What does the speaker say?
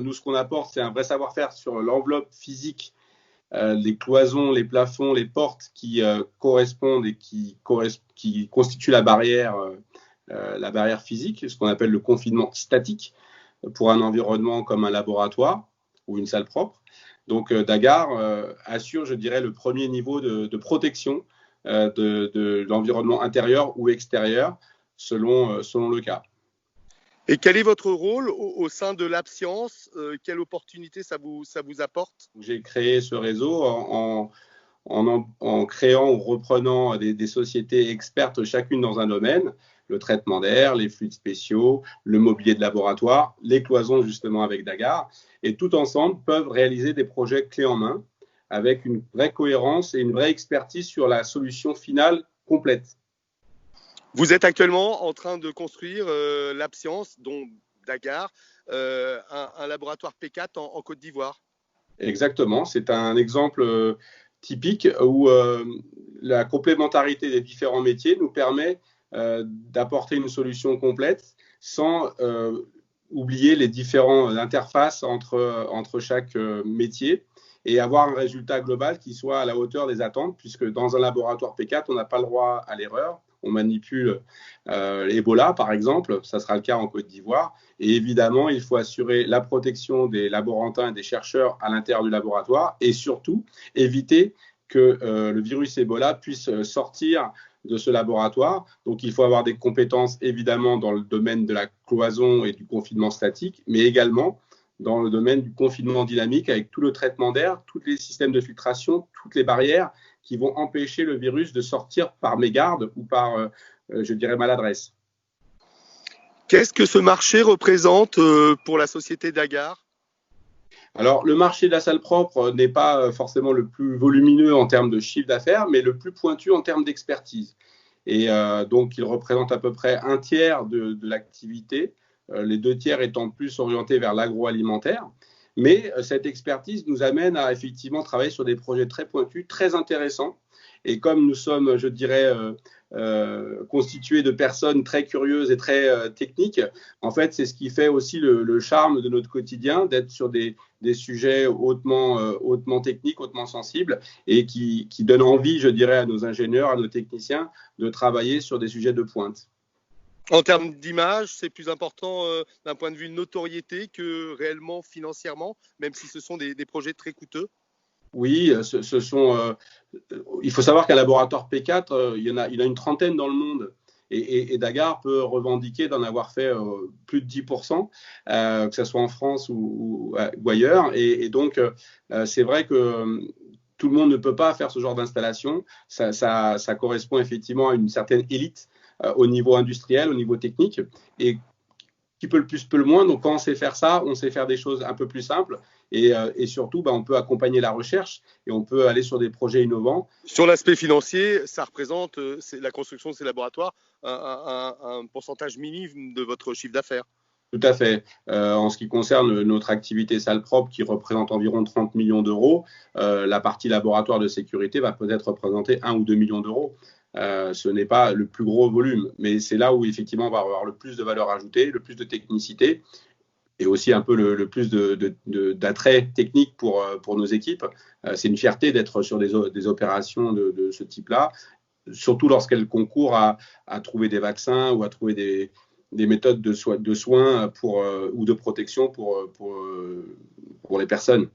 Nous, ce qu'on apporte, c'est un vrai savoir-faire sur l'enveloppe physique, les cloisons, les plafonds, les portes qui correspondent et qui constituent la barrière physique, ce qu'on appelle le confinement statique pour un environnement comme un laboratoire ou une salle propre. Donc Daggar assure, je dirais, le premier niveau de protection de l'environnement intérieur ou extérieur selon le cas. Et quel est votre rôle au sein de l'AppScience? Quelle opportunité ça vous apporte? J'ai créé ce réseau en créant ou reprenant des sociétés expertes chacune dans un domaine, le traitement d'air, les fluides spéciaux, le mobilier de laboratoire, les cloisons justement avec Daggar, et tout ensemble peuvent réaliser des projets clés en main avec une vraie cohérence et une vraie expertise sur la solution finale complète. Vous êtes actuellement en train de construire l'AppScience, dont Daggar, un laboratoire P4 en Côte d'Ivoire. Exactement, c'est un exemple typique où la complémentarité des différents métiers nous permet d'apporter une solution complète sans oublier les différentes interfaces entre chaque métier et avoir un résultat global qui soit à la hauteur des attentes, puisque dans un laboratoire P4, on n'a pas le droit à l'erreur. On manipule l'Ebola, par exemple, ça sera le cas en Côte d'Ivoire. Et évidemment, il faut assurer la protection des laborantins et des chercheurs à l'intérieur du laboratoire et surtout éviter que le virus Ebola puisse sortir de ce laboratoire. Donc, il faut avoir des compétences, évidemment, dans le domaine de la cloison et du confinement statique, mais également dans le domaine du confinement dynamique avec tout le traitement d'air, tous les systèmes de filtration, toutes les barrières qui vont empêcher le virus de sortir par mégarde ou par, je dirais, maladresse. Qu'est-ce que ce marché représente pour la société Daggar? Alors, le marché de la salle propre n'est pas forcément le plus volumineux en termes de chiffre d'affaires, mais le plus pointu en termes d'expertise. Et donc, il représente à peu près un tiers de l'activité, les 2 tiers étant plus orientés vers l'agroalimentaire. Mais cette expertise nous amène à effectivement travailler sur des projets très pointus, très intéressants. Et comme nous sommes, je dirais, constitués de personnes très curieuses et très techniques, en fait, c'est ce qui fait aussi le charme de notre quotidien, d'être sur des sujets hautement techniques, hautement sensibles, et qui donnent envie, je dirais, à nos ingénieurs, à nos techniciens, de travailler sur des sujets de pointe. En termes d'image, c'est plus important d'un point de vue notoriété que réellement financièrement, même si ce sont des projets très coûteux. Oui, il faut savoir qu'un laboratoire P4, il y en a une trentaine dans le monde. Et Daggar peut revendiquer d'en avoir fait plus de 10%, que ce soit en France ou ailleurs. Et donc, c'est vrai que tout le monde ne peut pas faire ce genre d'installation. Ça correspond effectivement à une certaine élite au niveau industriel, au niveau technique. Et qui peut le plus, peut le moins. Donc, quand on sait faire ça, on sait faire des choses un peu plus simples. Et surtout, on peut accompagner la recherche et on peut aller sur des projets innovants. Sur l'aspect financier, ça représente, la construction de ces laboratoires, un pourcentage minime de votre chiffre d'affaires. Tout à fait. En ce qui concerne notre activité salle propre, qui représente environ 30 millions d'euros, la partie laboratoire de sécurité va peut-être représenter 1 ou 2 millions d'euros. Ce n'est pas le plus gros volume, mais c'est là où effectivement on va avoir le plus de valeur ajoutée, le plus de technicité et aussi un peu le plus d'attrait technique pour nos équipes. C'est une fierté d'être sur des opérations de ce type-là, surtout lorsqu'elles concourent à trouver des vaccins ou à trouver des méthodes de soins ou de protection pour les personnes.